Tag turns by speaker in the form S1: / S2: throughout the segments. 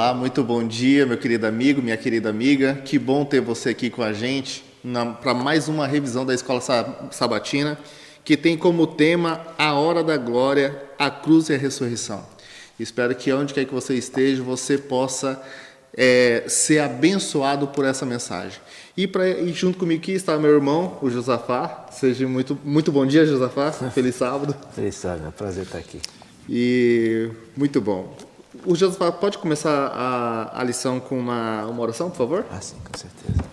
S1: Olá, muito bom dia, meu querido amigo, minha querida amiga. Que bom ter você aqui com a gente para mais uma revisão da Escola Sabatina, que tem como tema a hora da glória, a cruz e a ressurreição. Espero que onde quer que você esteja, você possa ser abençoado por essa mensagem. E junto comigo aqui está meu irmão, o Josafá. Seja muito bom dia, Josafá. Feliz sábado.
S2: Feliz sábado, é um prazer estar aqui.
S1: E muito bom. O Josafá, pode começar a lição com uma oração, por favor?
S2: Ah, sim, com certeza.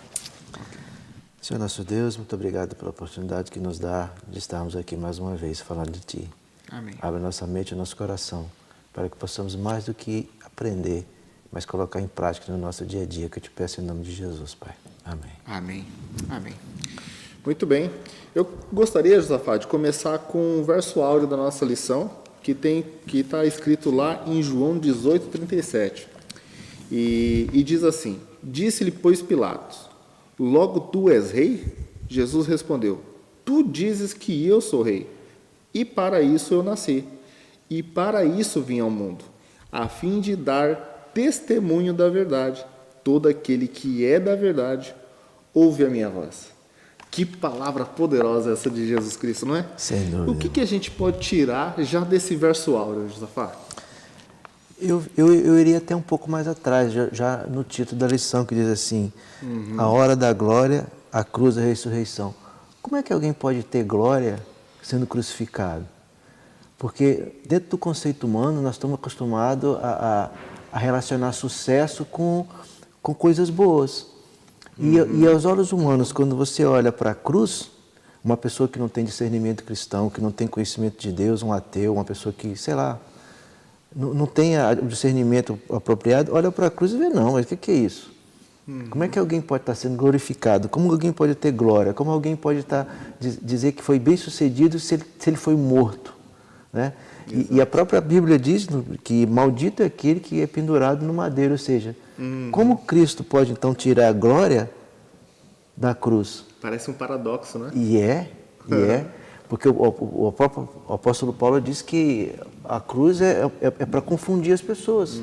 S2: Senhor nosso Deus, muito obrigado pela oportunidade que nos dá de estarmos aqui mais uma vez falando de Ti.
S1: Amém.
S2: Abre nossa mente e nosso coração para que possamos mais do que aprender, mas colocar em prática no nosso dia a dia, que eu te peço em nome de Jesus, Pai. Amém.
S1: Amém. Amém. Muito bem. Eu gostaria, Josafá, de começar com o verso áureo da nossa lição, que está escrito lá em João 18:37. E diz assim: Disse-lhe, pois, Pilatos: Logo tu és rei? Jesus respondeu: Tu dizes que eu sou rei. E para isso eu nasci. E para isso vim ao mundo, a fim de dar testemunho da verdade. Todo aquele que é da verdade ouve a minha voz. Que palavra poderosa essa de Jesus Cristo, não é?
S2: Sem dúvida.
S1: O que a gente pode tirar já desse verso áureo, Josafá?
S2: Eu iria até um pouco mais atrás, já no título da lição, que diz assim: A hora da glória, a cruz e a ressurreição. Como é que alguém pode ter glória sendo crucificado? Porque dentro do conceito humano nós estamos acostumados a relacionar sucesso com coisas boas. E aos olhos humanos, quando você olha para a cruz, uma pessoa que não tem discernimento cristão, que não tem conhecimento de Deus, um ateu, uma pessoa que, sei lá, não tem o discernimento apropriado, olha para a cruz e vê, não, mas o que é isso? Como é que alguém pode estar sendo glorificado? Como alguém pode ter glória? Como alguém pode dizer que foi bem sucedido se ele foi morto? Né? E a própria Bíblia diz que maldito é aquele que é pendurado no madeiro, ou seja, como Cristo pode então tirar a glória da cruz?
S1: Parece um paradoxo, né?
S2: E é, porque o próprio apóstolo Paulo diz que a cruz é para confundir as pessoas.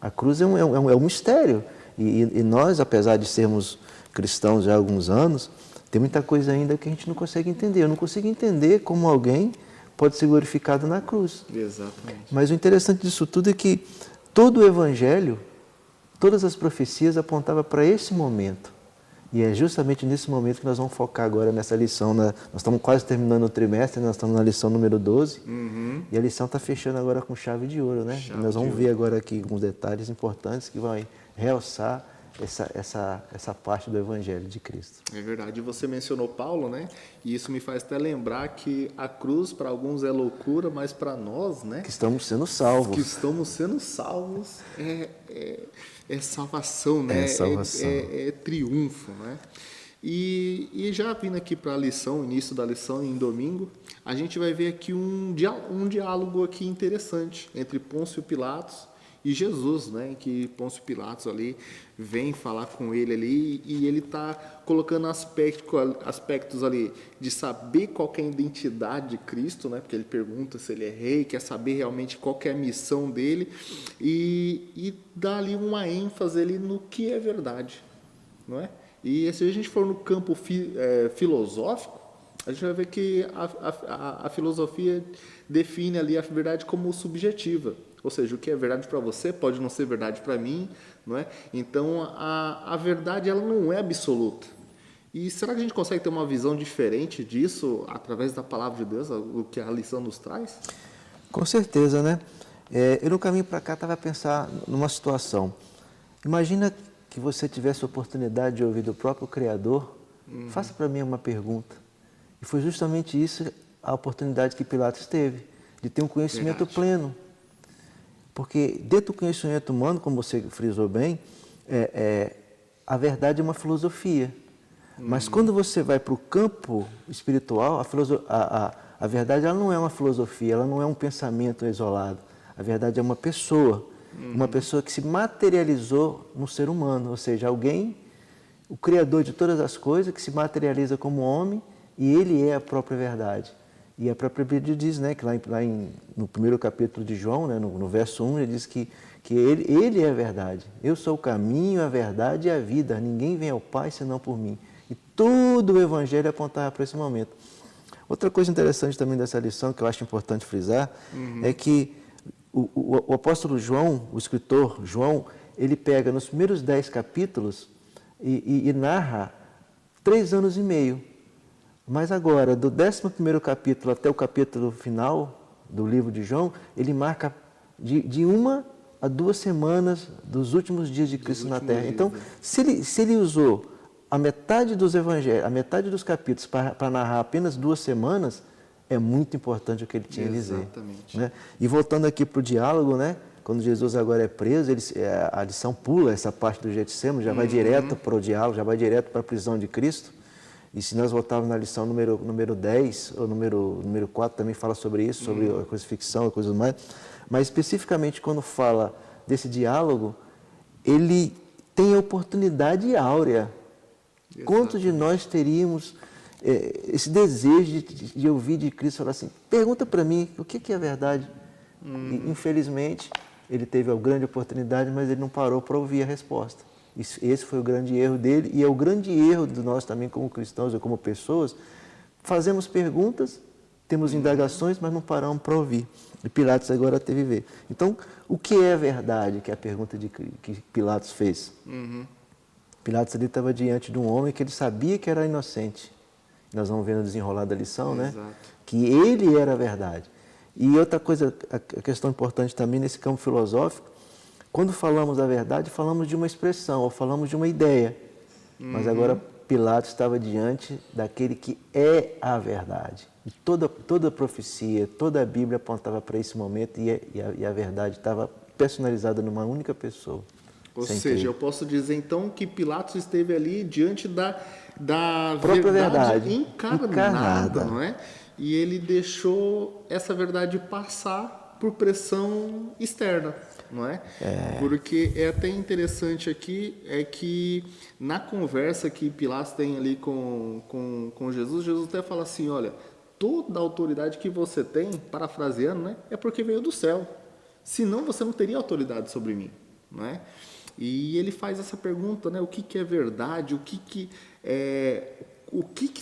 S2: A cruz é um mistério. E nós, apesar de sermos cristãos já há alguns anos, tem muita coisa ainda que a gente não consegue entender. Eu não consigo entender como alguém pode ser glorificado na cruz.
S1: Exatamente.
S2: Mas o interessante disso tudo é que todo o Evangelho, todas as profecias apontavam para esse momento. E é justamente nesse momento que nós vamos focar agora nessa lição. Nós estamos quase terminando o trimestre, nós estamos na lição número 12. E a lição está fechando agora com chave de ouro, né? E nós vamos ver agora aqui alguns detalhes importantes que vão realçar essa parte do Evangelho de Cristo.
S1: É verdade. E você mencionou Paulo, né? E isso me faz até lembrar que a cruz para alguns é loucura, mas para nós, né?
S2: Que estamos sendo salvos.
S1: Que estamos sendo salvos é salvação, né?
S2: É salvação.
S1: É triunfo, né? E já vindo aqui para a lição, início da lição em domingo, a gente vai ver aqui um diálogo aqui interessante entre Pôncio Pilatos e Jesus, né? Que Pôncio Pilatos ali vem falar com ele ali e ele está colocando aspectos ali de saber qual que é a identidade de Cristo, né? Porque ele pergunta se ele é rei, quer saber realmente qual que é a missão dele e dá ali uma ênfase ali no que é verdade, não é? E se a gente for no campo filosófico, a gente vai ver que a filosofia define ali a verdade como subjetiva. Ou seja, o que é verdade para você pode não ser verdade para mim, não é? Então, a verdade ela não é absoluta. E será que a gente consegue ter uma visão diferente disso através da palavra de Deus, o que a lição nos traz?
S2: Com certeza, né? Eu no caminho para cá estava a pensar numa situação. Imagina que você tivesse a oportunidade de ouvir do próprio Criador. Faça para mim uma pergunta. E foi justamente isso a oportunidade que Pilatos teve, de ter um conhecimento pleno. Porque dentro do conhecimento humano, como você frisou bem, a verdade é uma filosofia. Mas quando você vai para o campo espiritual, a verdade ela não é uma filosofia, ela não é um pensamento isolado. A verdade é uma pessoa que se materializou no ser humano, ou seja, alguém, o Criador de todas as coisas, que se materializa como homem e ele é a própria verdade. E a própria Bíblia diz, né, que no primeiro capítulo de João, né, no verso 1, ele diz que que ele é a verdade. Eu sou o caminho, a verdade e a vida. Ninguém vem ao Pai senão por mim. E todo o Evangelho apontava para esse momento. Outra coisa interessante também dessa lição, que eu acho importante frisar, é que o apóstolo João, o escritor João, ele pega nos primeiros 10 capítulos e narra 3 anos e meio. Mas agora, do 11º capítulo até o capítulo final do livro de João, ele marca de 1 a 2 semanas dos últimos dias de Cristo na Terra. Então, se ele usou a metade dos evangelhos, a metade dos capítulos para narrar apenas 2 semanas, é muito importante o que ele tinha a dizer.
S1: Exatamente.
S2: Né? E voltando aqui para o diálogo, né? Quando Jesus agora é preso, a lição pula essa parte do Getsêmani, já vai direto para o diálogo, já vai direto para a prisão de Cristo. E se nós voltarmos na lição número 10, ou número 4, também fala sobre isso, sobre a crucifixão e coisas mais. Mas especificamente quando fala desse diálogo, ele tem a oportunidade áurea. Exatamente. Quantos de nós teríamos esse desejo de ouvir de Cristo falar assim, pergunta para mim o que é a verdade? E, infelizmente, ele teve a grande oportunidade, mas ele não parou para ouvir a resposta. Esse foi o grande erro dele e é o grande erro de nós também como cristãos ou como pessoas. Fazemos perguntas, temos indagações, mas não paramos para ouvir. E Pilatos agora teve que ver. Então, o que é a verdade? Que é a pergunta que Pilatos fez. Pilatos ali estava diante de um homem que ele sabia que era inocente. Nós vamos ver no desenrolar da lição, né? Que ele era a verdade. E outra coisa, a questão importante também nesse campo filosófico, quando falamos da verdade, falamos de uma expressão, ou falamos de uma ideia. Mas agora Pilatos estava diante daquele que é a verdade. E toda a profecia, toda a Bíblia apontava para esse momento e a verdade estava personalizada numa única pessoa.
S1: Ou seja, eu posso dizer então que Pilatos esteve ali diante da
S2: própria verdade
S1: encarnada, não é? E ele deixou essa verdade passar por pressão externa, não é? Porque é até interessante aqui, é que na conversa que Pilatos tem ali com Jesus, Jesus até fala assim, olha, toda a autoridade que você tem, parafraseando, né, é porque veio do céu. Senão você não teria autoridade sobre mim, não é? E ele faz essa pergunta, né, o que é verdade, o que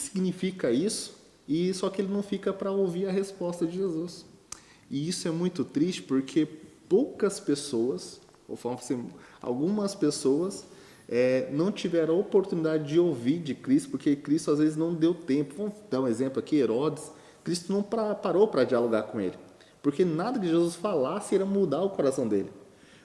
S1: significa isso? E só que ele não fica para ouvir a resposta de Jesus. E isso é muito triste porque poucas pessoas, ou assim, algumas pessoas, não tiveram a oportunidade de ouvir de Cristo, porque Cristo às vezes não deu tempo. Vamos dar um exemplo aqui, Herodes. Cristo não parou para dialogar com ele, porque nada que Jesus falasse iria mudar o coração dele.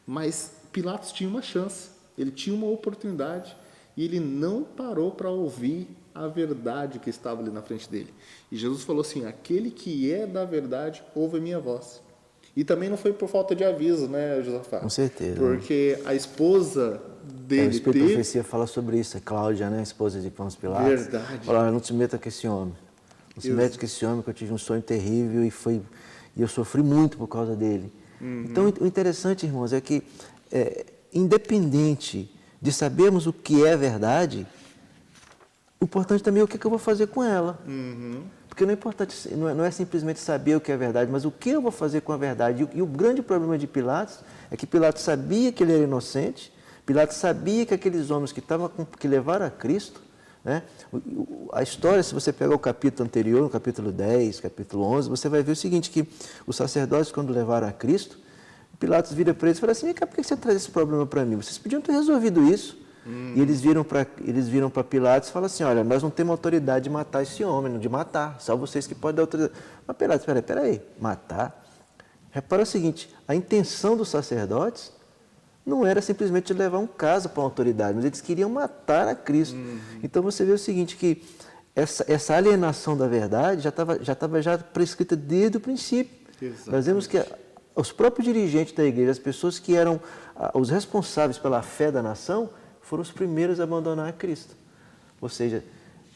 S1: Mas Pilatos tinha uma chance, ele tinha uma oportunidade, e ele não parou para ouvir a verdade que estava ali na frente dele. E Jesus falou assim, aquele que é da verdade, ouve a minha voz. E também não foi por falta de aviso, né, Josafá?
S2: Com certeza.
S1: Porque a esposa dele
S2: o Espírito de Profecia fala sobre isso, a Cláudia, né, a esposa de Pôncio Pilatos.
S1: Verdade.
S2: Fala, não se meta com esse homem. Não se meta com esse homem, que eu tive um sonho terrível e eu sofri muito por causa dele. Então, o interessante, irmãos, é que, independente de sabermos o que é verdade, o importante também é o que eu vou fazer com ela. Porque não é importante, não é simplesmente saber o que é verdade, mas o que eu vou fazer com a verdade. E o grande problema de Pilatos é que Pilatos sabia que ele era inocente, Pilatos sabia que aqueles homens que levaram a Cristo, né? A história, se você pegar o capítulo anterior, no capítulo 10, capítulo 11, você vai ver o seguinte, que os sacerdotes, quando levaram a Cristo, Pilatos vira para eles e fala assim, por que você traz esse problema para mim? Vocês podiam ter resolvido isso. E eles viram para Pilatos e falam assim, olha, nós não temos autoridade de matar esse homem, de matar, só vocês que podem dar autoridade. Mas Pilatos, peraí, matar? Repara o seguinte, a intenção dos sacerdotes não era simplesmente levar um caso para uma autoridade, mas eles queriam matar a Cristo. Então você vê o seguinte, que essa alienação da verdade já estava prescrita desde o princípio. Exatamente. Nós vemos que os próprios dirigentes da igreja, as pessoas que eram os responsáveis pela fé da nação, foram os primeiros a abandonar a Cristo. Ou seja,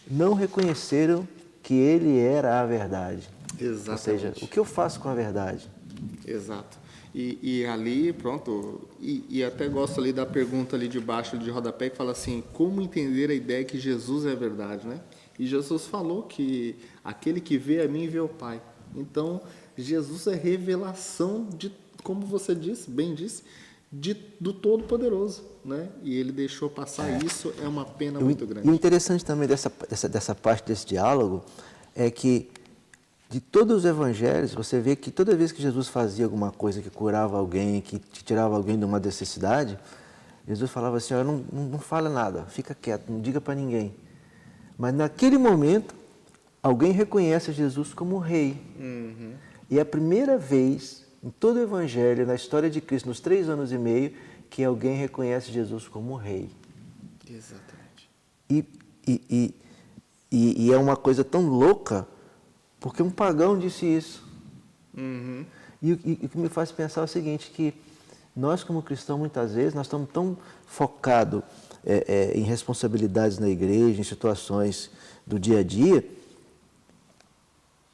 S2: não reconheceram que ele era a verdade.
S1: Exatamente.
S2: Ou seja, o que eu faço com a verdade?
S1: Exato. E ali, pronto, e até gosto ali da pergunta ali de baixo de rodapé, que fala assim, como entender a ideia que Jesus é a verdade, né? E Jesus falou que aquele que vê a mim vê o Pai. Então, Jesus é revelação de, como você disse, bem disse, do Todo-Poderoso, né? E ele deixou passar isso, é uma pena muito grande.
S2: E o interessante também dessa parte desse diálogo é que de todos os evangelhos, você vê que toda vez que Jesus fazia alguma coisa que curava alguém, que tirava alguém de uma necessidade, Jesus falava assim, olha, não fala nada, fica quieto, não diga para ninguém. Mas naquele momento, alguém reconhece Jesus como rei.
S1: Uhum.
S2: E é a primeira vez em todo o evangelho, na história de Cristo, nos 3 anos e meio, que alguém reconhece Jesus como rei.
S1: Exatamente.
S2: E é uma coisa tão louca, porque um pagão disse isso.
S1: Uhum.
S2: E o que me faz pensar é o seguinte, que nós como cristãos, muitas vezes, nós estamos tão focados em responsabilidades na igreja, em situações do dia a dia,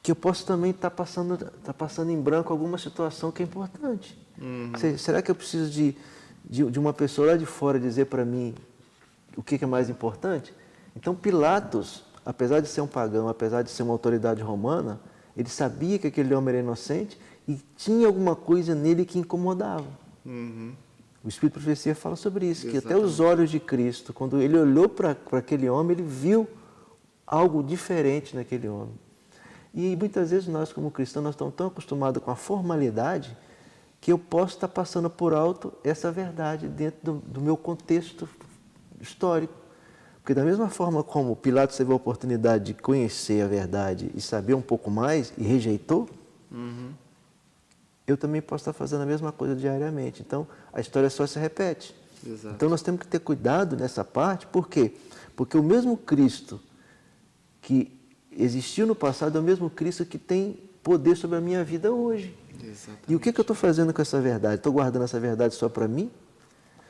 S2: que eu posso também estar passando em branco alguma situação que é importante.
S1: Uhum.
S2: Será que eu preciso de uma pessoa lá de fora dizer para mim o que é mais importante? Então Pilatos, apesar de ser um pagão, apesar de ser uma autoridade romana, ele sabia que aquele homem era inocente e tinha alguma coisa nele que incomodava.
S1: Uhum.
S2: O Espírito de Profecia fala sobre isso, que até
S1: Exatamente.
S2: os olhos de Cristo, quando ele olhou para aquele homem, ele viu algo diferente naquele homem. E muitas vezes nós, como cristãos, nós estamos tão acostumados com a formalidade que eu posso estar passando por alto essa verdade dentro do meu contexto histórico. Porque da mesma forma como Pilatos teve a oportunidade de conhecer a verdade e saber um pouco mais e rejeitou,
S1: Uhum.
S2: eu também posso estar fazendo a mesma coisa diariamente. Então, a história só se repete.
S1: Exato.
S2: Então, nós temos que ter cuidado nessa parte. Por quê? Porque o mesmo Cristo que existiu no passado é o mesmo Cristo que tem poder sobre a minha vida hoje.
S1: Exatamente.
S2: E o que eu estou fazendo com essa verdade? Estou guardando essa verdade só para mim?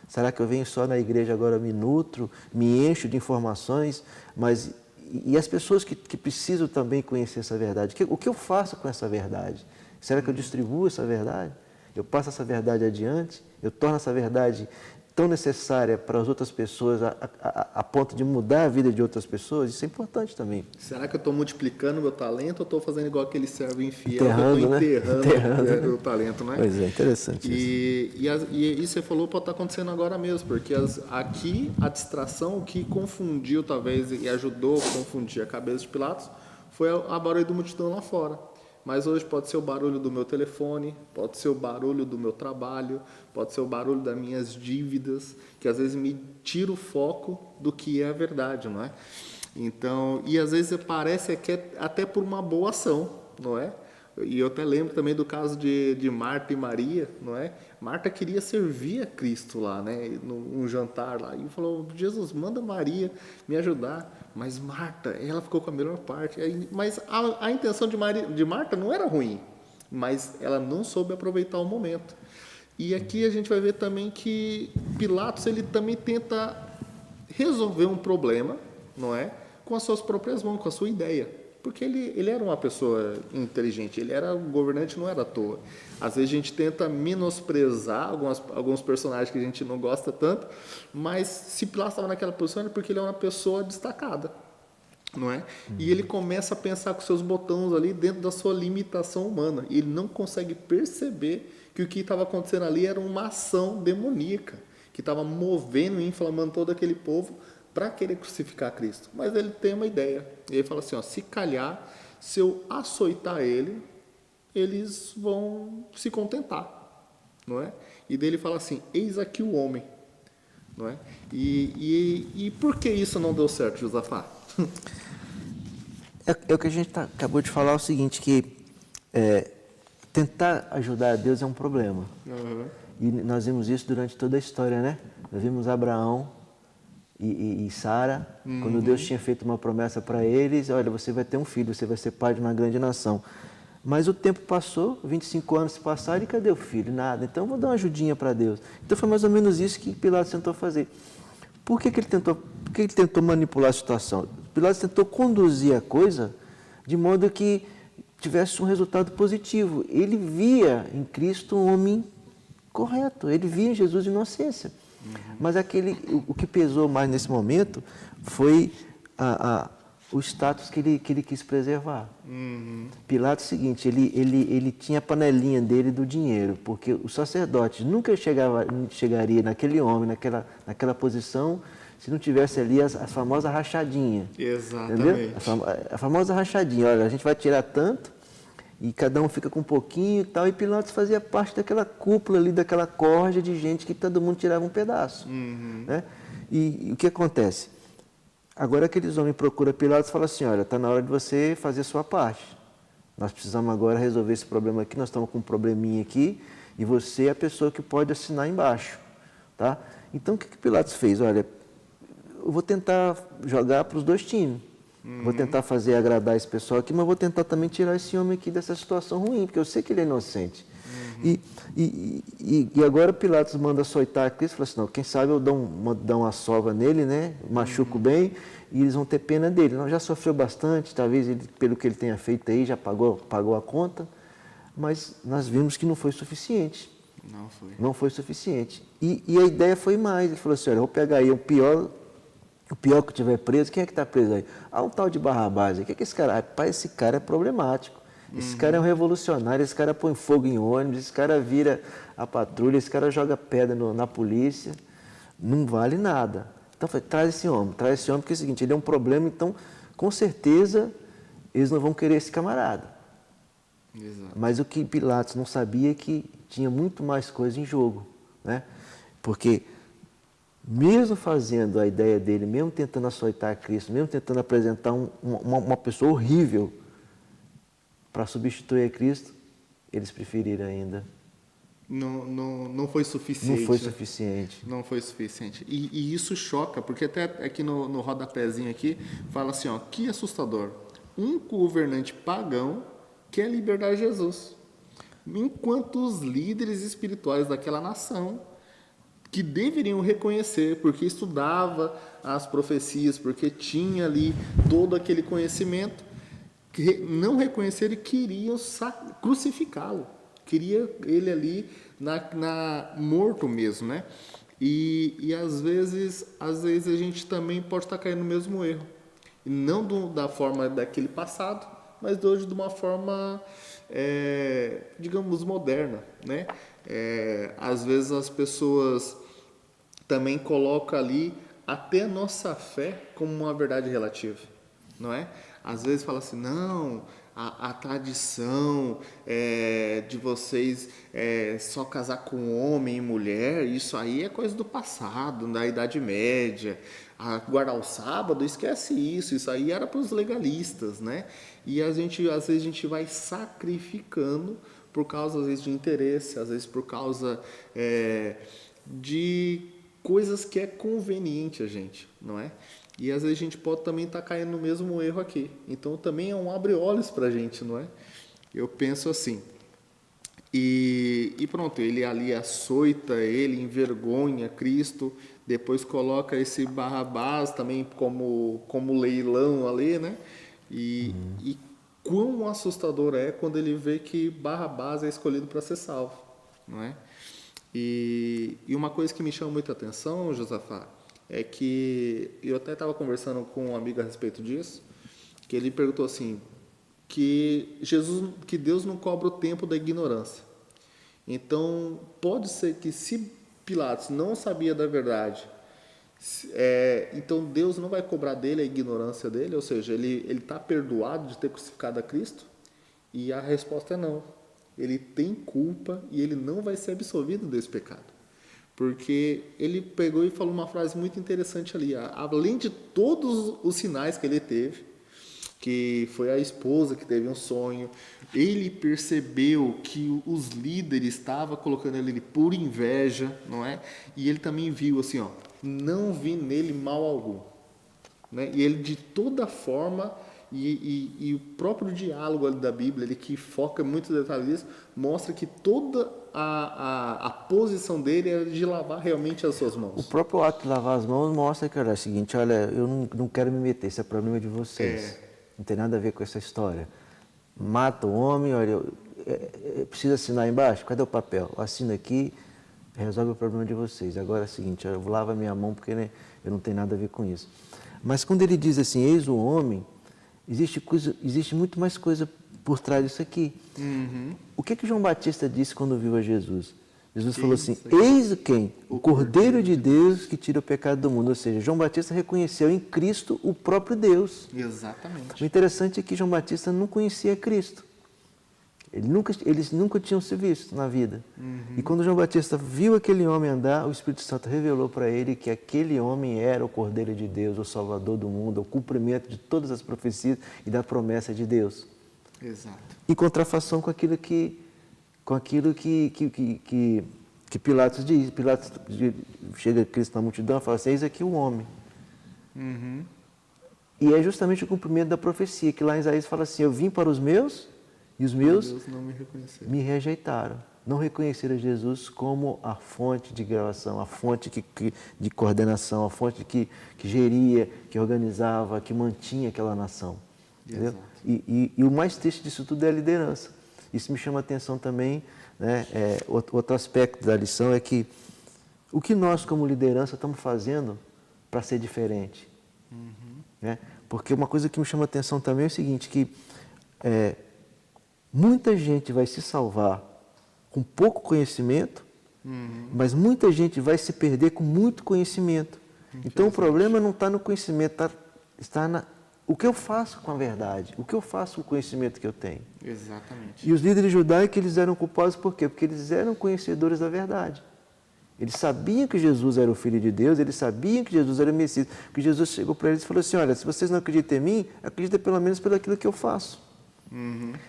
S2: Será que eu venho só na igreja agora, me nutro, me encho de informações, mas e as pessoas que precisam também conhecer essa verdade? O que eu faço com essa verdade? Será que eu distribuo essa verdade? Eu passo essa verdade adiante? Eu torno essa verdade tão necessária para as outras pessoas a ponto de mudar a vida de outras pessoas? Isso é importante também.
S1: Será que eu estou multiplicando meu talento ou estou fazendo igual aquele servo infiel,
S2: Enterrando,
S1: que eu
S2: né?
S1: estou enterrando o talento, né?
S2: Pois é, interessante isso.
S1: E você falou pode estar acontecendo agora mesmo, porque aqui a distração, o que confundiu talvez e ajudou a confundir a cabeça de Pilatos foi a barulho do multidão lá fora. Mas hoje pode ser o barulho do meu telefone, pode ser o barulho do meu trabalho, pode ser o barulho das minhas dívidas, que às vezes me tira o foco do que é a verdade, não é? Então, e às vezes parece que é até por uma boa ação, não é? E eu até lembro também do caso de Marta e Maria, não é? Marta queria servir a Cristo lá, né? Num jantar lá. E falou, Jesus, manda Maria me ajudar. Mas Marta, ela ficou com a melhor parte. Mas a intenção de Marta não era ruim. Mas ela não soube aproveitar o momento. E aqui a gente vai ver também que Pilatos, ele também tenta resolver um problema, não é? Com as suas próprias mãos, com a sua ideia. Porque ele era uma pessoa inteligente, ele era um governante, não era à toa. Às vezes a gente tenta menosprezar alguns personagens que a gente não gosta tanto, mas se Pilatos estava naquela posição é porque ele é uma pessoa destacada, não é? E ele começa a pensar com seus botões ali dentro da sua limitação humana. E ele não consegue perceber que o que estava acontecendo ali era uma ação demoníaca, que estava movendo e inflamando todo aquele povo para querer crucificar Cristo. Mas ele tem uma ideia. E ele fala assim, ó, se calhar, se eu açoitar ele, eles vão se contentar, não é? E daí ele fala assim, eis aqui o homem, não é? E por que isso não deu certo, Josafá?
S2: É o que a gente acabou de falar, é o seguinte, que tentar ajudar a Deus é um problema.
S1: Uhum.
S2: E nós vimos isso durante toda a história, né? Nós vimos Abraão e Sara, quando Deus tinha feito uma promessa para eles, olha, você vai ter um filho, você vai ser pai de uma grande nação. Mas o tempo passou, 25 anos se passaram, e cadê o filho? Nada. Então, vou dar uma ajudinha para Deus. Então, foi mais ou menos isso que Pilatos tentou fazer. Por que ele tentou manipular a situação? Pilatos tentou conduzir a coisa de modo que tivesse um resultado positivo. Ele via em Cristo um homem correto, ele via em Jesus inocência. Mas o que pesou mais nesse momento foi o status que ele quis preservar. Pilatos é o seguinte, ele tinha a panelinha dele do dinheiro, porque o sacerdote nunca chegaria naquele homem, naquela posição, se não tivesse ali a famosa rachadinha.
S1: Exatamente.
S2: Entendeu? A famosa rachadinha, olha, a gente vai tirar tanto, e cada um fica com um pouquinho e tal, e Pilatos fazia parte daquela cúpula ali, daquela corja de gente que todo mundo tirava um pedaço. Né? E o que acontece? Agora aqueles homens procuram Pilatos e falam assim, olha, está na hora de você fazer a sua parte. Nós precisamos agora resolver esse problema aqui, nós estamos com um probleminha aqui, e você é a pessoa que pode assinar embaixo. Tá? Então o que Pilatos fez? Olha, eu vou tentar jogar para os dois times. Vou tentar fazer agradar esse pessoal aqui, mas vou tentar também tirar esse homem aqui dessa situação ruim, porque eu sei que ele é inocente. E agora Pilatos manda açoitar a Cristo, fala assim, não, quem sabe eu dou uma sova nele, né? Machuco bem, e eles vão ter pena dele. Não, já sofreu bastante, talvez ele, pelo que ele tenha feito aí, já pagou a conta, mas nós vimos que não foi suficiente.
S1: Não foi.
S2: Não foi suficiente. E a ideia foi mais, ele falou assim, olha, eu vou pegar aí o pior que tiver preso, quem é que está preso aí? Ah, um tal de Barrabás. O que é esse cara? Rapaz, esse cara é problemático. Esse cara é um revolucionário, esse cara põe fogo em ônibus, esse cara vira a patrulha, esse cara joga pedra na polícia. Não vale nada. Então, falei, traz esse homem, porque é o seguinte, ele é um problema, então, com certeza, eles não vão querer esse camarada.
S1: Exato.
S2: Mas o que Pilatos não sabia é que tinha muito mais coisa em jogo. Né? Porque mesmo fazendo a ideia dele, mesmo tentando açoitar Cristo, mesmo tentando apresentar uma pessoa horrível para substituir a Cristo, eles preferiram ainda.
S1: Não foi suficiente.
S2: Não foi suficiente.
S1: Não foi suficiente. E isso choca, porque até aqui no rodapézinho aqui, fala assim, ó, que assustador. Um governante pagão quer libertar Jesus, enquanto os líderes espirituais daquela nação que deveriam reconhecer, porque estudava as profecias, porque tinha ali todo aquele conhecimento, que não reconheceram e queriam crucificá-lo. Queria ele ali morto mesmo, né? E às vezes a gente também pode estar caindo no mesmo erro. E não da forma daquele passado, mas de hoje de uma forma, digamos, moderna, né? Às vezes as pessoas também colocam ali até a nossa fé como uma verdade relativa, não é? Às vezes fala assim, não, a tradição de vocês só casar com homem e mulher, isso aí é coisa do passado, da Idade Média. Guardar o sábado, esquece isso aí era para os legalistas, né? E às vezes a gente vai sacrificando por causa, às vezes, de interesse, às vezes por causa de coisas que é conveniente a gente, não é? E às vezes a gente pode também estar caindo no mesmo erro aqui. Então também é um abre-olhos para a gente, não é? Eu penso assim. E pronto, ele ali açoita, ele envergonha Cristo, depois coloca esse Barrabás também como leilão ali, né? E quão assustador é quando ele vê que Barrabás é escolhido para ser salvo, não é? E uma coisa que me chama muita atenção, Josafá, é que eu até estava conversando com um amigo a respeito disso, que ele perguntou assim, que Deus não cobra o tempo da ignorância. Então, pode ser que se Pilatos não sabia da verdade, então Deus não vai cobrar dele a ignorância dele, ou seja, ele está perdoado de ter crucificado a Cristo? E a resposta é não. Ele tem culpa e ele não vai ser absolvido desse pecado. Porque ele pegou e falou uma frase muito interessante ali. Além de todos os sinais que ele teve, que foi a esposa que teve um sonho, ele percebeu que os líderes estavam colocando ele por inveja, não é? E ele também viu assim, ó, não vi nele mal algum, né? E ele de toda forma, e o próprio diálogo ali da Bíblia, ele que foca muito em detalhes disso, mostra que toda a posição dele era de lavar realmente as suas mãos.
S2: O próprio ato de lavar as mãos mostra que é o seguinte, olha, eu não quero me meter, esse é problema de vocês. Não tem nada a ver com essa história. Mata o homem, olha, precisa assinar embaixo? Cadê o papel? Assina aqui, resolve o problema de vocês. Agora é o seguinte, eu lavo a minha mão porque, né, eu não tenho nada a ver com isso. Mas quando ele diz assim, eis o homem, existe muito mais coisa por trás disso aqui. O que João Batista disse quando viu a Jesus? Jesus falou assim, eis quem? O Cordeiro de Deus que tira o pecado do mundo. Ou seja, João Batista reconheceu em Cristo o próprio Deus.
S1: Exatamente.
S2: O interessante é que João Batista não conhecia Cristo. Eles nunca tinham se visto na vida. E quando João Batista viu aquele homem andar, o Espírito Santo revelou para ele que aquele homem era o Cordeiro de Deus, o Salvador do mundo, o cumprimento de todas as profecias e da promessa de Deus.
S1: Exato.
S2: Em contrafação com aquilo que Pilatos diz. Pilatos chega a Cristo na multidão e fala assim, eis aqui o homem. E é justamente o cumprimento da profecia, que lá em Isaías fala assim, eu vim para os meus e os meus
S1: não
S2: me rejeitaram. Não reconheceram Jesus como a fonte de gravação, a fonte de coordenação, a fonte que geria, que organizava, que mantinha aquela nação. Entendeu? E o mais triste disso tudo é a liderança. Isso me chama a atenção também, né? Outro aspecto da lição é que o que nós, como liderança, estamos fazendo para ser diferente. Né? Porque uma coisa que me chama a atenção também é o seguinte, que muita gente vai se salvar com pouco conhecimento, mas muita gente vai se perder com muito conhecimento. Então o problema não está no conhecimento, está o que eu faço com a verdade, o que eu faço com o conhecimento que eu tenho.
S1: Exatamente.
S2: E os líderes judaicos, eles eram culpados por quê? Porque eles eram conhecedores da verdade. Eles sabiam que Jesus era o Filho de Deus, eles sabiam que Jesus era o Messias. Que Jesus chegou para eles e falou assim, olha, se vocês não acreditam em mim, acreditem pelo menos pelo aquilo que eu faço.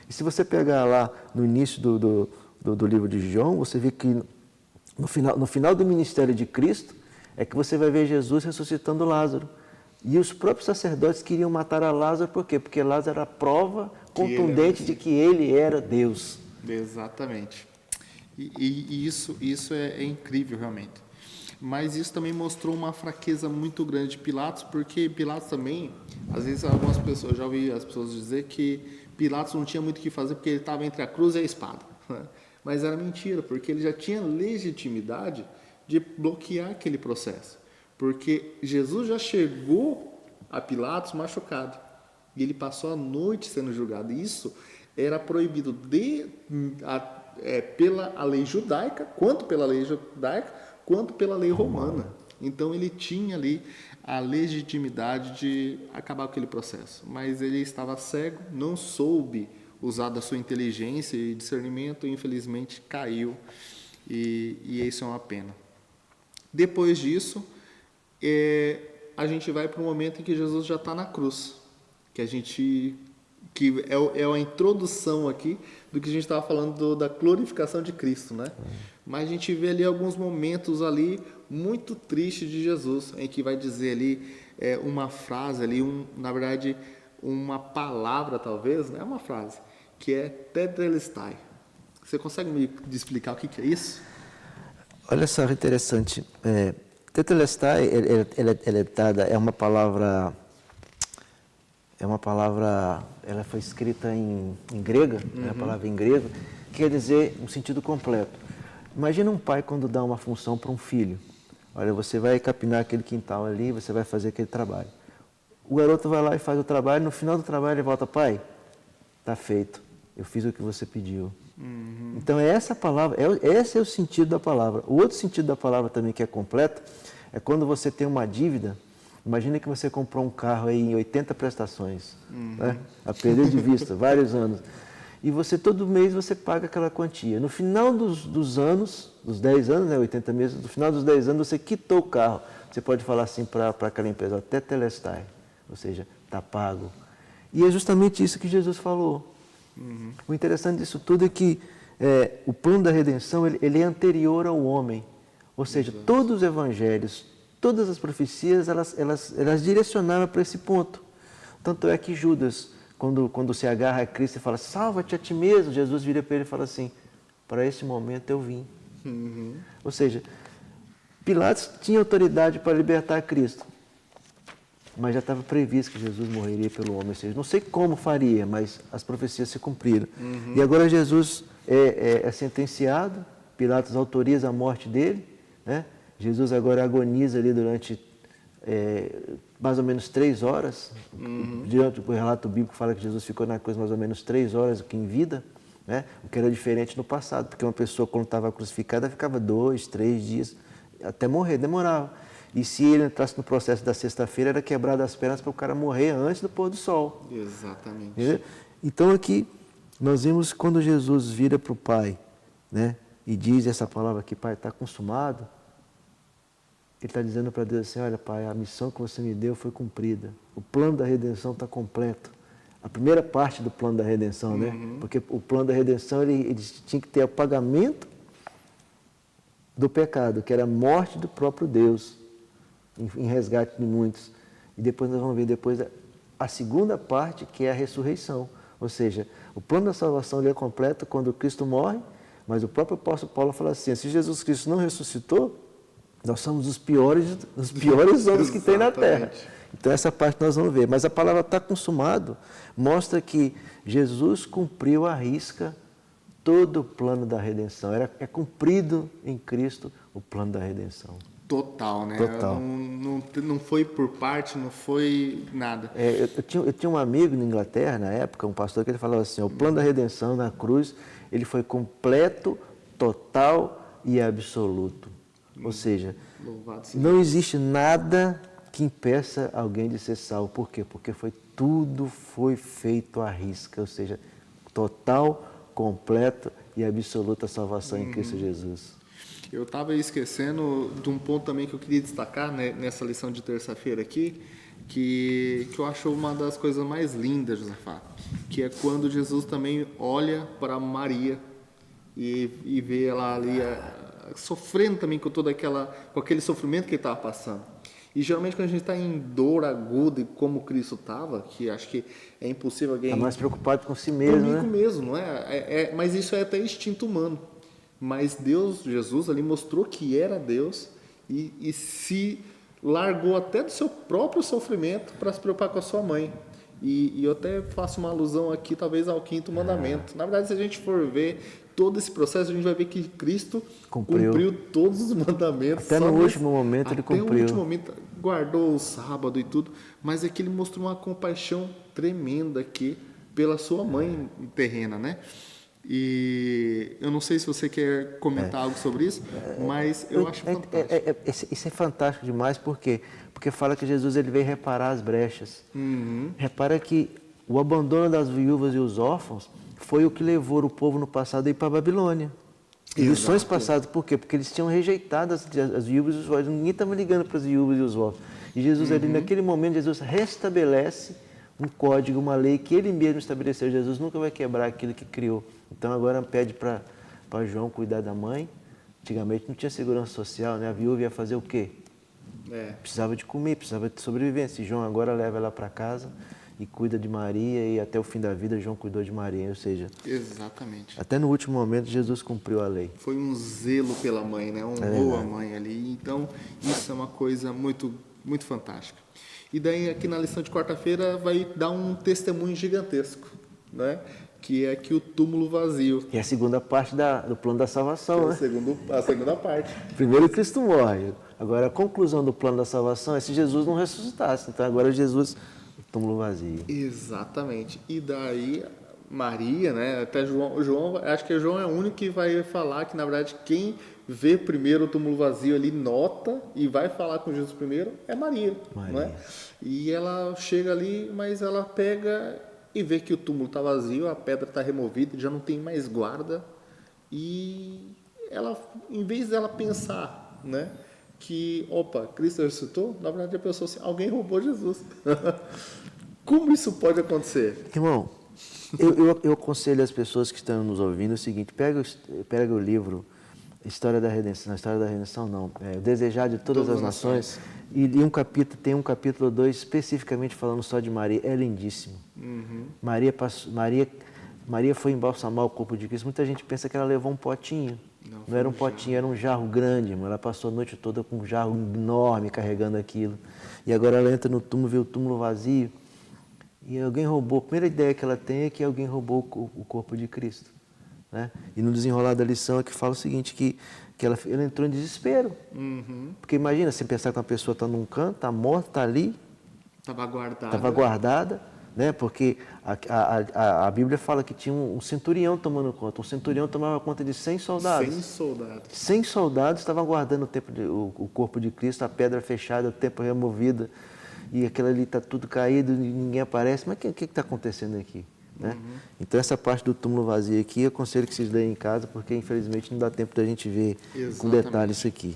S2: E se você pegar lá no início do livro de João, você vê que no final do ministério de Cristo, é que você vai ver Jesus ressuscitando Lázaro. E os próprios sacerdotes queriam matar a Lázaro, por quê? Porque Lázaro era a prova contundente de que ele era Deus.
S1: Exatamente. E isso é incrível, realmente. Mas isso também mostrou uma fraqueza muito grande de Pilatos, porque Pilatos também, às vezes algumas pessoas, já ouvi as pessoas dizer que Pilatos não tinha muito o que fazer porque ele estava entre a cruz e a espada. Mas era mentira, porque ele já tinha legitimidade de bloquear aquele processo. Porque Jesus já chegou a Pilatos machucado. E ele passou a noite sendo julgado. E isso era proibido pela lei judaica, quanto pela lei judaica, quanto pela lei romana. Então ele tinha ali a legitimidade de acabar com aquele processo. Mas ele estava cego, não soube usar da sua inteligência e discernimento, e infelizmente caiu. E isso é uma pena. Depois disso, a gente vai para o momento em que Jesus já está na cruz, que é a introdução aqui do que a gente estava falando da glorificação de Cristo, né? Mas a gente vê ali alguns momentos ali muito tristes de Jesus, em que vai dizer ali uma frase ali, na verdade uma palavra talvez, não é uma frase, que é tetelestai. Você consegue me explicar o que é isso?
S2: Olha só que interessante. Tetelestai, é uma palavra, ela foi escrita em grega, é a palavra em grego, que quer dizer um sentido completo. Imagina um pai quando dá uma função para um filho. Olha, você vai capinar aquele quintal ali, você vai fazer aquele trabalho. O garoto vai lá e faz o trabalho, no final do trabalho ele volta, pai, está feito, eu fiz o que você pediu. Então essa palavra, esse é o sentido da palavra. O outro sentido da palavra também que é completo, é quando você tem uma dívida. Imagina que você comprou um carro aí em 80 prestações, né? A perder de vista, vários anos. E você, todo mês, você paga aquela quantia. No final dos anos, dos 10 anos, né, 80 meses, no final dos 10 anos, você quitou o carro. Você pode falar assim para aquela empresa, tetelestai, ou seja, está pago. E é justamente isso que Jesus falou. O interessante disso tudo é que o plano da redenção ele é anterior ao homem. Ou seja, todos os evangelhos, todas as profecias, elas direcionaram para esse ponto. Tanto é que Judas, quando se agarra a Cristo e fala, salva-te a ti mesmo, Jesus vira para ele e fala assim, para esse momento eu vim. Ou seja, Pilatos tinha autoridade para libertar Cristo, mas já estava previsto que Jesus morreria pelo homem. Ou seja, não sei como faria, mas as profecias se cumpriram. E agora Jesus é sentenciado, Pilatos autoriza a morte dele, né? Jesus agora agoniza ali durante mais ou menos 3 horas. Diante do relato bíblico fala que Jesus ficou na cruz mais ou menos 3 horas aqui em vida, né? O que era diferente no passado, porque uma pessoa quando estava crucificada ficava 2, 3 dias, até morrer, demorava. E se ele entrasse no processo da sexta-feira, era quebrado as pernas para o cara morrer antes do pôr do sol.
S1: Exatamente.
S2: Entendeu? Então aqui nós vimos quando Jesus vira para o Pai, né? E diz essa palavra aqui, Pai, está consumado. Ele está dizendo para Deus assim, olha, Pai, a missão que você me deu foi cumprida. O plano da redenção está completo. A primeira parte do plano da redenção, né? Porque o plano da redenção, ele tinha que ter o pagamento do pecado, que era a morte do próprio Deus, em resgate de muitos. E depois nós vamos ver depois a segunda parte, que é a ressurreição. Ou seja, o plano da salvação ele é completo quando Cristo morre, mas o próprio apóstolo Paulo fala assim, se Jesus Cristo não ressuscitou, nós somos os piores homens que tem na Terra. Então essa parte nós vamos ver. Mas a palavra está consumado mostra que Jesus cumpriu à risca todo o plano da redenção. É cumprido em Cristo o plano da redenção.
S1: Total, né?
S2: Total.
S1: Não foi por parte, não foi nada.
S2: Eu tinha um amigo na Inglaterra, na época, um pastor, que ele falava assim, o plano da redenção na cruz, ele foi completo, total e absoluto. Ou seja, não existe nada que impeça alguém de ser salvo. Por quê? Porque tudo foi feito à risca, ou seja, total, completa e absoluta salvação em Cristo Jesus.
S1: Eu estava esquecendo de um ponto também que eu queria destacar, né, nessa lição de terça-feira aqui, que eu acho uma das coisas mais lindas, Josafá, que é quando Jesus também olha para Maria e vê ela ali sofrendo também com com aquele sofrimento que ele estava passando. E geralmente quando a gente está em dor aguda, como Cristo estava, que acho que é impossível alguém...
S2: Está mais preocupado com si mesmo,
S1: comigo
S2: né?
S1: mesmo, não é? Mas isso é até instinto humano. Mas Deus, Jesus ali mostrou que era Deus e se largou até do seu próprio sofrimento para se preocupar com a sua mãe. E eu até faço uma alusão aqui, talvez, ao 5º mandamento. Na verdade, se a gente for ver todo esse processo, a gente vai ver que Cristo cumpriu todos os mandamentos.
S2: Até no último momento ele cumpriu. Até
S1: no último momento, guardou o sábado e tudo. Mas é que ele mostrou uma compaixão tremenda aqui pela sua mãe terrena, né? E eu não sei se você quer comentar algo sobre isso, mas eu acho fantástico.
S2: Isso é fantástico demais, por quê? Porque fala que Jesus ele veio reparar as brechas. Repara que o abandono das viúvas e os órfãos foi o que levou o povo no passado a ir para a Babilônia. Lições passadas, por quê? Porque eles tinham rejeitado as viúvas e os órfãos, ninguém estava ligando para as viúvas e os órfãos. E Jesus ali, naquele momento, Jesus restabelece um código, uma lei que ele mesmo estabeleceu. Jesus nunca vai quebrar aquilo que criou. Então agora pede para João cuidar da mãe. Antigamente não tinha segurança social, né? A viúva ia fazer o quê? Precisava de comer, precisava de sobrevivência. E João agora leva ela para casa e cuida de Maria, e até o fim da vida João cuidou de Maria, ou seja...
S1: Exatamente.
S2: Até no último momento Jesus cumpriu a lei.
S1: Foi um zelo pela mãe, né? Honrou a mãe ali. Então isso é uma coisa muito, muito fantástica. E daí aqui na lição de quarta-feira vai dar um testemunho gigantesco, né? Que é aqui o túmulo vazio.
S2: E a segunda parte do plano da salvação, né?
S1: A segunda parte.
S2: Primeiro Cristo morre. Agora a conclusão do plano da salvação é se Jesus não ressuscitasse. Então agora Jesus, o túmulo vazio.
S1: Exatamente. E daí Maria, né? Até João, acho que João é o único que vai falar que na verdade quem vê primeiro o túmulo vazio ali, nota e vai falar com Jesus primeiro, é Maria. Não é? E ela chega ali, mas ela pega e vê que o túmulo está vazio, a pedra está removida, já não tem mais guarda. E ela, em vez dela pensar, né, que, opa, Cristo ressuscitou, na verdade a pessoa assim, alguém roubou Jesus. Como isso pode acontecer?
S2: Irmão, eu aconselho as pessoas que estão nos ouvindo o seguinte, pega o livro História da Redenção, O Desejar de Todas as Nações, e tem um capítulo 2 especificamente falando só de Maria, é lindíssimo. Maria foi embalsamar o corpo de Cristo, muita gente pensa que ela levou um potinho, não era um potinho, era um jarro grande, ela passou a noite toda com um jarro enorme carregando aquilo, e agora ela entra no túmulo, vê o túmulo vazio, e alguém roubou, a primeira ideia que ela tem é que alguém roubou o corpo de Cristo. Né? E no desenrolar da lição é que fala o seguinte, que ela entrou em desespero. Porque imagina, você pensar que uma pessoa está num canto, está morta, está ali, Estava guardada, né? Porque a Bíblia fala que tinha um centurião tomando conta. Um centurião tomava conta de 100 soldados.
S1: 100 soldados.
S2: 100 soldados estavam guardando o corpo de Cristo, a pedra fechada, o templo removido. E aquilo ali está tudo caído, ninguém aparece. Mas o que está acontecendo aqui? Né? Então essa parte do túmulo vazio aqui, eu aconselho que vocês leiam em casa, porque infelizmente não dá tempo da gente ver com detalhe isso aqui.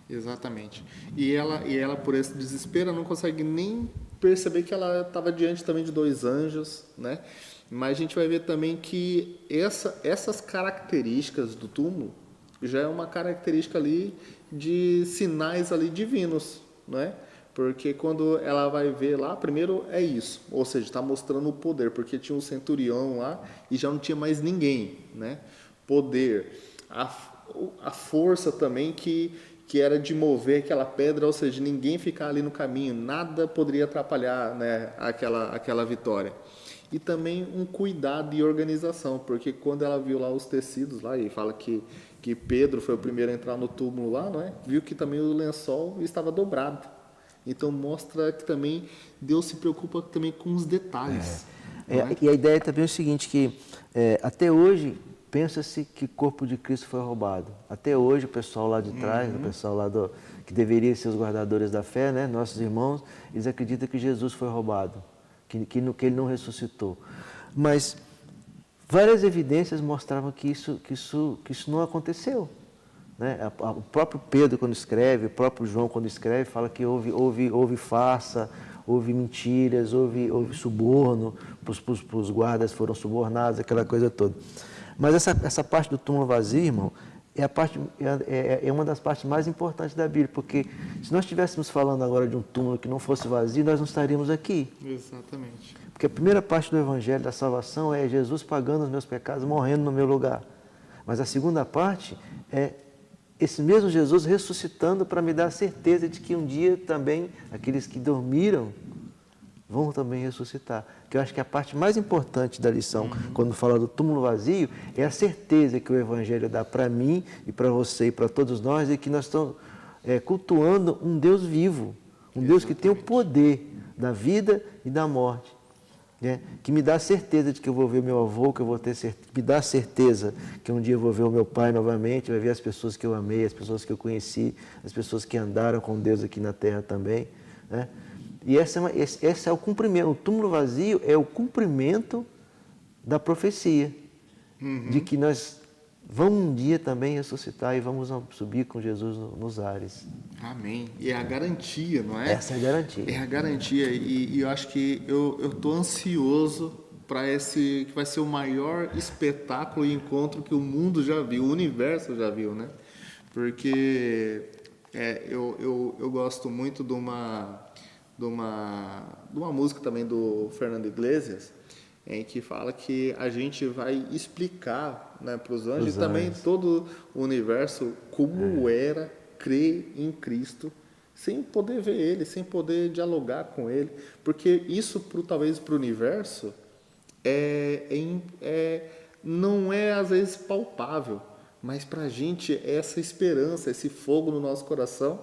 S1: Exatamente. E ela, por esse desespero, não consegue nem perceber que ela estava diante também de 2 anjos, né? Mas a gente vai ver também que essas características do túmulo já é uma característica ali de sinais ali divinos, né? Porque quando ela vai ver lá, primeiro é isso, ou seja, está mostrando o poder, porque tinha um centurião lá e já não tinha mais ninguém, né? Poder, a força também que era de mover aquela pedra, ou seja, ninguém ficar ali no caminho, nada poderia atrapalhar, né, aquela vitória. E também um cuidado e organização, porque quando ela viu lá os tecidos lá, e fala que Pedro foi o primeiro a entrar no túmulo lá, não é? Viu que também o lençol estava dobrado. Então mostra que também Deus se preocupa também com os detalhes.
S2: E a ideia também é o seguinte, que até hoje pensa-se que o corpo de Cristo foi roubado. Até hoje o pessoal lá de trás, o pessoal lá que deveria ser os guardadores da fé, né, nossos irmãos, eles acreditam que Jesus foi roubado, que ele não ressuscitou. Mas várias evidências mostravam que isso não aconteceu. Né? O próprio Pedro, quando escreve, o próprio João, quando escreve, fala que houve farsa, houve mentiras, houve suborno, os guardas foram subornados, aquela coisa toda. Mas essa parte do túmulo vazio, irmão, é uma das partes mais importantes da Bíblia, porque se nós estivéssemos falando agora de um túmulo que não fosse vazio, nós não estaríamos aqui.
S1: Exatamente.
S2: Porque a primeira parte do Evangelho da salvação é Jesus pagando os meus pecados, morrendo no meu lugar. Mas a segunda parte é esse mesmo Jesus ressuscitando para me dar a certeza de que um dia também aqueles que dormiram vão também ressuscitar. Que eu acho que a parte mais importante da lição, quando fala do túmulo vazio, é a certeza que o Evangelho dá para mim e para você e para todos nós, de que nós estamos cultuando um Deus vivo, um Deus que tem o poder da vida e da morte. Né? Que me dá a certeza de que eu vou ver meu avô, que eu vou ter certeza, me dá a certeza que um dia eu vou ver o meu pai novamente, vai ver as pessoas que eu amei, as pessoas que eu conheci, as pessoas que andaram com Deus aqui na terra também. Né? E esse é o cumprimento, o túmulo vazio é o cumprimento da profecia, de que nós vamos um dia também ressuscitar e vamos subir com Jesus nos ares.
S1: Amém. E é a garantia, não é?
S2: Essa é a garantia.
S1: É a garantia. E eu acho que eu estou ansioso para esse que vai ser o maior espetáculo e encontro que o mundo já viu, o universo já viu, né? Porque eu gosto muito de uma música também do Fernando Iglesias, em que fala que a gente vai explicar, né, para os anjos e também todo o universo como era crer em Cristo sem poder ver Ele, sem poder dialogar com Ele, porque isso talvez para o universo não é às vezes palpável, mas para a gente é essa esperança, esse fogo no nosso coração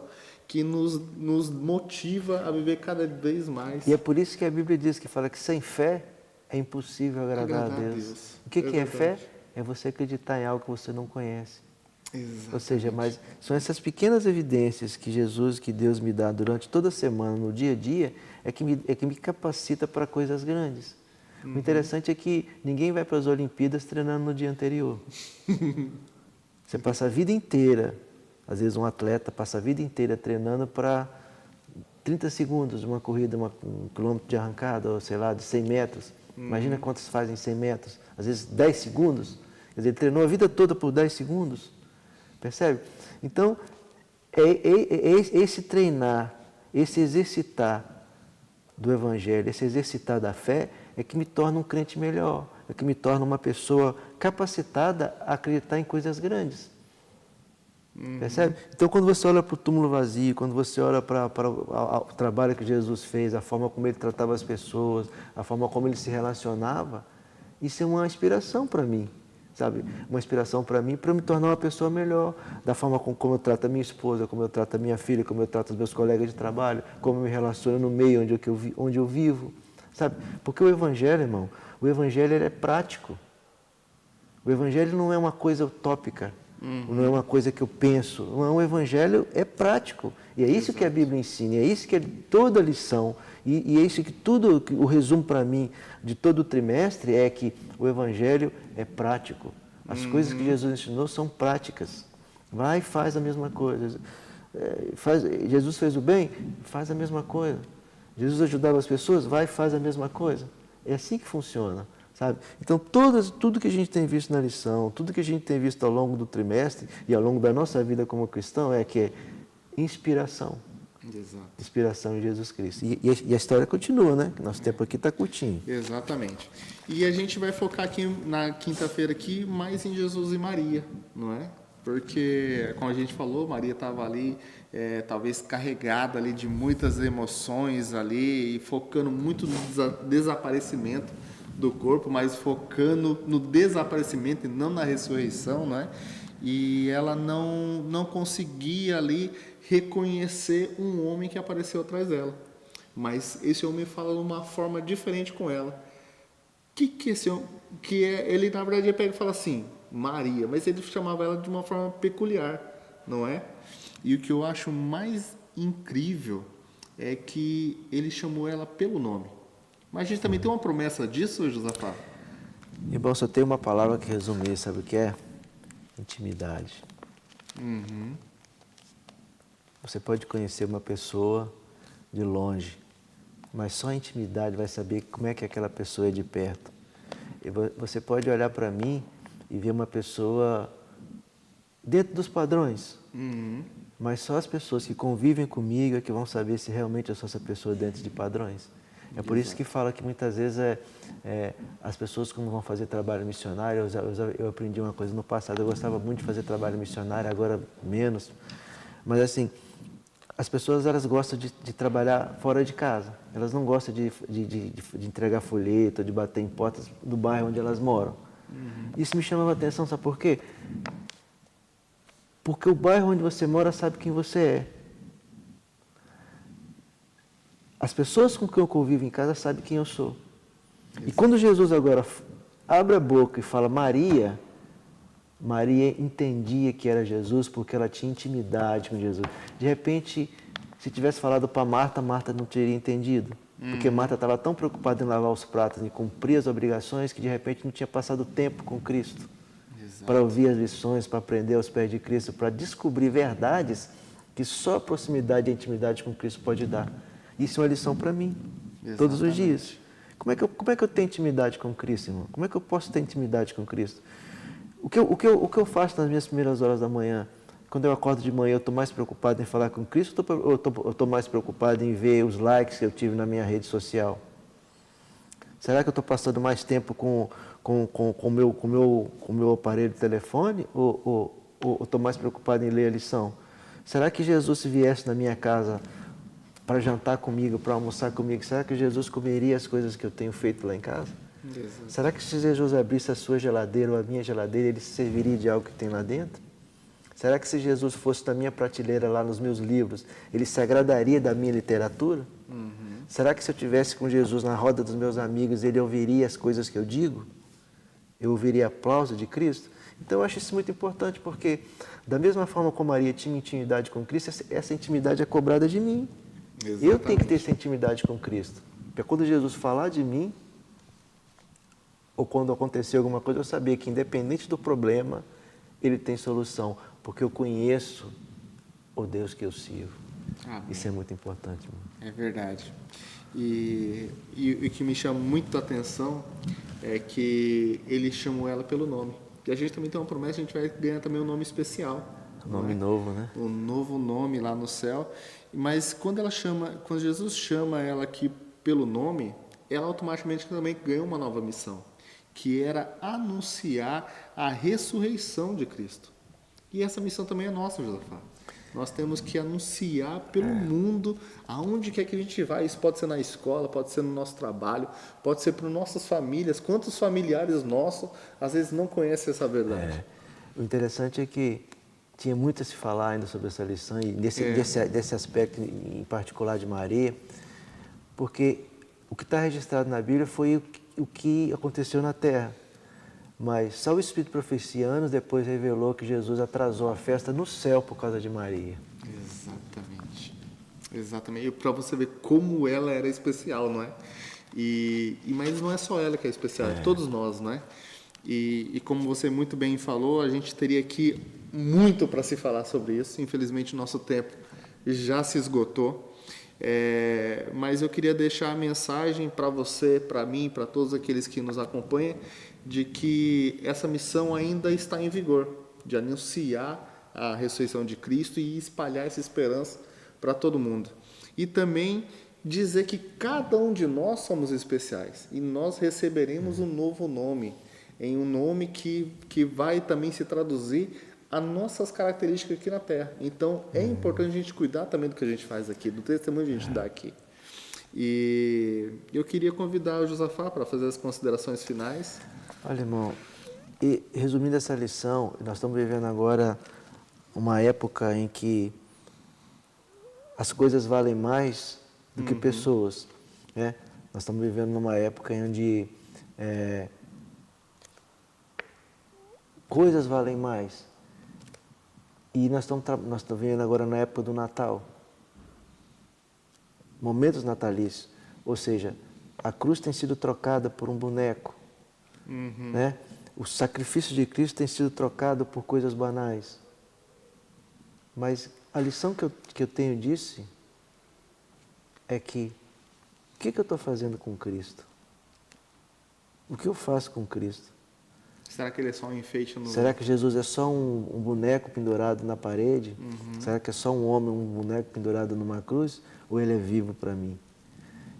S1: que nos motiva a viver cada vez mais.
S2: E é por isso que a Bíblia diz que fala que sem fé é impossível agradar a Deus. O que é fé? É você acreditar em algo que você não conhece.
S1: Exatamente.
S2: Ou seja, mas são essas pequenas evidências que Jesus, que Deus me dá durante toda a semana, no dia a dia, é que me capacita para coisas grandes. O interessante é que ninguém vai para as Olimpíadas treinando no dia anterior. Você passa a vida inteira, às vezes um atleta passa a vida inteira treinando para 30 segundos, uma corrida, um quilômetro de arrancada, ou sei lá, de 100 metros. Imagina quantos fazem 100 metros, às vezes 10 segundos. Quer dizer, ele treinou a vida toda por 10 segundos. Percebe? Então, esse treinar, esse exercitar do Evangelho, esse exercitar da fé, é que me torna um crente melhor, é que me torna uma pessoa capacitada a acreditar em coisas grandes. Percebe? Então, quando você olha para o túmulo vazio, quando você olha para o trabalho que Jesus fez, a forma como ele tratava as pessoas, a forma como ele se relacionava, isso é uma inspiração para mim. sabe? Uma inspiração para mim, para eu me tornar uma pessoa melhor, da forma como eu trato a minha esposa, como eu trato a minha filha, como eu trato os meus colegas de trabalho, como eu me relaciono no meio onde eu vivo, sabe? Porque o Evangelho, irmão, o Evangelho ele é prático. O Evangelho não é uma coisa utópica, não é uma coisa que eu penso. Não, o Evangelho é prático. E é isso que a Bíblia ensina, é isso que é toda a lição. E é isso que tudo, o resumo para mim de todo o trimestre é que o Evangelho é prático. As coisas que Jesus ensinou são práticas. Vai e faz a mesma coisa. Jesus fez o bem? Faz a mesma coisa. Jesus ajudava as pessoas? Vai e faz a mesma coisa. É assim que funciona. Sabe? Então, tudo que a gente tem visto na lição, tudo que a gente tem visto ao longo do trimestre e ao longo da nossa vida como cristão é que é inspiração.
S1: Exato.
S2: Inspiração em Jesus Cristo. E a história continua, né? Nosso tempo aqui está curtinho.
S1: Exatamente. E a gente vai focar aqui na quinta-feira aqui mais em Jesus e Maria, não é? Porque, como a gente falou, Maria estava ali, talvez carregada ali de muitas emoções ali e focando muito no desaparecimento do corpo, mas focando no desaparecimento e não na ressurreição, não é? E ela não conseguia ali reconhecer um homem que apareceu atrás dela. Mas esse homem fala de uma forma diferente com ela. Esse homem, ele na verdade ele pega e fala assim, Maria, mas ele chamava ela de uma forma peculiar, não é? E o que eu acho mais incrível é que ele chamou ela pelo nome. Mas a gente também tem uma promessa disso, Josafá?
S2: Irmão, só tem uma palavra que resume isso, sabe o que é? Intimidade. Você pode conhecer uma pessoa de longe, mas só a intimidade vai saber como é que aquela pessoa é de perto. E você pode olhar para mim e ver uma pessoa dentro dos padrões, mas só as pessoas que convivem comigo é que vão saber se realmente eu sou essa pessoa dentro de padrões. É por isso que fala que muitas vezes as pessoas quando vão fazer trabalho missionário, eu aprendi uma coisa no passado, eu gostava muito de fazer trabalho missionário, agora menos, mas assim, as pessoas elas gostam de trabalhar fora de casa, elas não gostam de entregar folheto, de bater em portas do bairro onde elas moram. Isso me chamava a atenção, sabe por quê? Porque o bairro onde você mora sabe quem você é. As pessoas com quem eu convivo em casa sabem quem eu sou. E quando Jesus agora abre a boca e fala Maria, Maria entendia que era Jesus porque ela tinha intimidade com Jesus. De repente, se tivesse falado para Marta, Marta não teria entendido. Porque Marta estava tão preocupada em lavar os pratos e cumprir as obrigações que de repente não tinha passado tempo com Cristo. Para ouvir as lições, para aprender aos pés de Cristo, para descobrir verdades que só a proximidade e a intimidade com Cristo pode dar. Isso é uma lição para mim, todos os dias. Como é que eu tenho intimidade com Cristo, irmão? Como é que eu posso ter intimidade com Cristo? O que eu faço nas minhas primeiras horas da manhã? Quando eu acordo de manhã, eu estou mais preocupado em falar com Cristo ou eu estou mais preocupado em ver os likes que eu tive na minha rede social? Será que eu estou passando mais tempo com o meu aparelho de telefone ou estou mais preocupado em ler a lição? Será que Jesus, se viesse na minha casa para jantar comigo, para almoçar comigo, será que Jesus comeria as coisas que eu tenho feito lá em casa?
S1: Exato.
S2: Será que se Jesus abrisse a sua geladeira ou a minha geladeira, ele se serviria de algo que tem lá dentro? Será que se Jesus fosse na minha prateleira, lá nos meus livros, ele se agradaria da minha literatura? Será que se eu estivesse com Jesus na roda dos meus amigos, ele ouviria as coisas que eu digo? Eu ouviria aplauso de Cristo? Então eu acho isso muito importante, porque da mesma forma como Maria tinha intimidade com Cristo, essa intimidade é cobrada de mim. Exatamente. Eu tenho que ter essa intimidade com Cristo. Porque quando Jesus falar de mim, ou quando acontecer alguma coisa, eu saber que independente do problema, ele tem solução. Porque eu conheço o Deus que eu sirvo. Amém. Isso é muito importante. Irmão.
S1: É verdade. E o que me chama muito a atenção é que ele chamou ela pelo nome. E a gente também tem uma promessa, a gente vai ganhar também um nome especial.
S2: Nome novo, né?
S1: Um novo nome lá no céu. Mas quando Jesus chama ela aqui pelo nome, ela automaticamente também ganhou uma nova missão, que era anunciar a ressurreição de Cristo. E essa missão também é nossa, Josafá. Nós temos que anunciar pelo mundo, aonde quer que a gente vá. Isso pode ser na escola, pode ser no nosso trabalho, pode ser para nossas famílias. Quantos familiares nossos, às vezes, não conhecem essa verdade?
S2: O interessante é que tinha muito a se falar ainda sobre essa lição e desse aspecto em particular de Maria, porque o que está registrado na Bíblia foi o que aconteceu na Terra. Mas só o Espírito de Profecia, anos depois, revelou que Jesus atrasou a festa no céu por causa de Maria.
S1: Exatamente. Exatamente. E para você ver como ela era especial, não é? Mas não é só ela que é especial, é todos nós, não é? E como você muito bem falou, a gente teria aqui muito para se falar sobre isso. Infelizmente, o nosso tempo já se esgotou. Mas eu queria deixar a mensagem para você, para mim, para todos aqueles que nos acompanham, de que essa missão ainda está em vigor, de anunciar a ressurreição de Cristo e espalhar essa esperança para todo mundo. E também dizer que cada um de nós somos especiais e nós receberemos um novo nome, em um nome que vai também se traduzir as nossas características aqui na Terra. Então, é importante a gente cuidar também do que a gente faz aqui, do testemunho que a gente dá aqui. E eu queria convidar o Josafá para fazer as considerações finais.
S2: Olha, irmão, e resumindo essa lição, nós estamos vivendo agora uma época em que as coisas valem mais do que pessoas, né? Nós estamos vivendo numa época onde coisas valem mais. E nós estamos vivendo agora na época do Natal. Momentos natalícios. Ou seja, a cruz tem sido trocada por um boneco. Né? O sacrifício de Cristo tem sido trocado por coisas banais. Mas a lição que eu tenho disso é que o que eu estou fazendo com Cristo? O que eu faço com Cristo?
S1: Será que ele é só um enfeite?
S2: Será que Jesus é só um boneco pendurado na parede? Será que é só um homem, um boneco pendurado numa cruz? Ou ele é vivo para mim?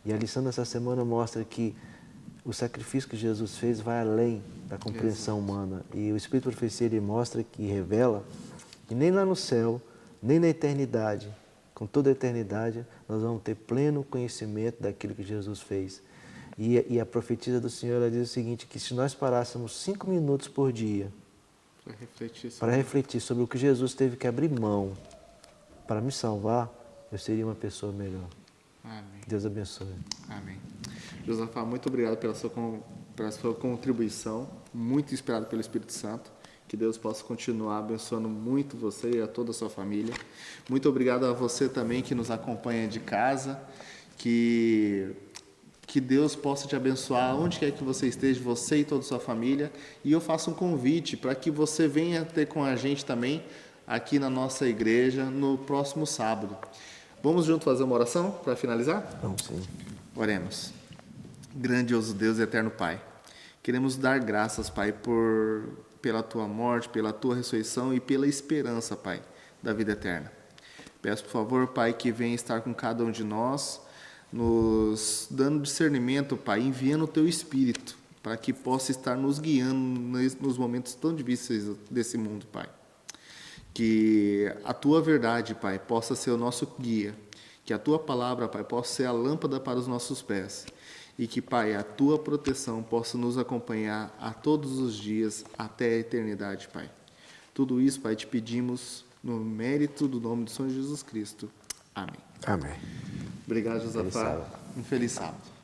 S2: E a lição dessa semana mostra que o sacrifício que Jesus fez vai além da compreensão humana. E o Espírito de Profecia ele mostra e revela que nem lá no céu, nem na eternidade, com toda a eternidade, nós vamos ter pleno conhecimento daquilo que Jesus fez. E a profetisa do Senhor ela diz o seguinte, que se nós parássemos 5 minutos por dia para refletir sobre o que Jesus teve que abrir mão para me salvar, eu seria uma pessoa melhor.
S1: Amém.
S2: Deus abençoe.
S1: Amém. Josafá, muito obrigado pela sua contribuição, muito inspirado pelo Espírito Santo. Que Deus possa continuar abençoando muito você e a toda a sua família. Muito obrigado a você também que nos acompanha de casa. Que Deus possa te abençoar onde quer que você esteja, você e toda a sua família. E eu faço um convite para que você venha ter com a gente também aqui na nossa igreja no próximo sábado. Vamos juntos fazer uma oração para finalizar?
S2: Vamos sim.
S1: Oremos. Grandioso Deus e eterno Pai, queremos dar graças, Pai, pela Tua morte, pela Tua ressurreição e pela esperança, Pai, da vida eterna. Peço, por favor, Pai, que venha estar com cada um de nós, nos dando discernimento, Pai, enviando o Teu Espírito, para que possa estar nos guiando nos momentos tão difíceis desse mundo, Pai. Que a Tua verdade, Pai, possa ser o nosso guia, que a Tua palavra, Pai, possa ser a lâmpada para os nossos pés, e que, Pai, a Tua proteção possa nos acompanhar a todos os dias até a eternidade, Pai. Tudo isso, Pai, te pedimos no mérito do nome do Senhor Jesus Cristo. Amém.
S2: Amém.
S1: Obrigado, Josafá. Um feliz sábado.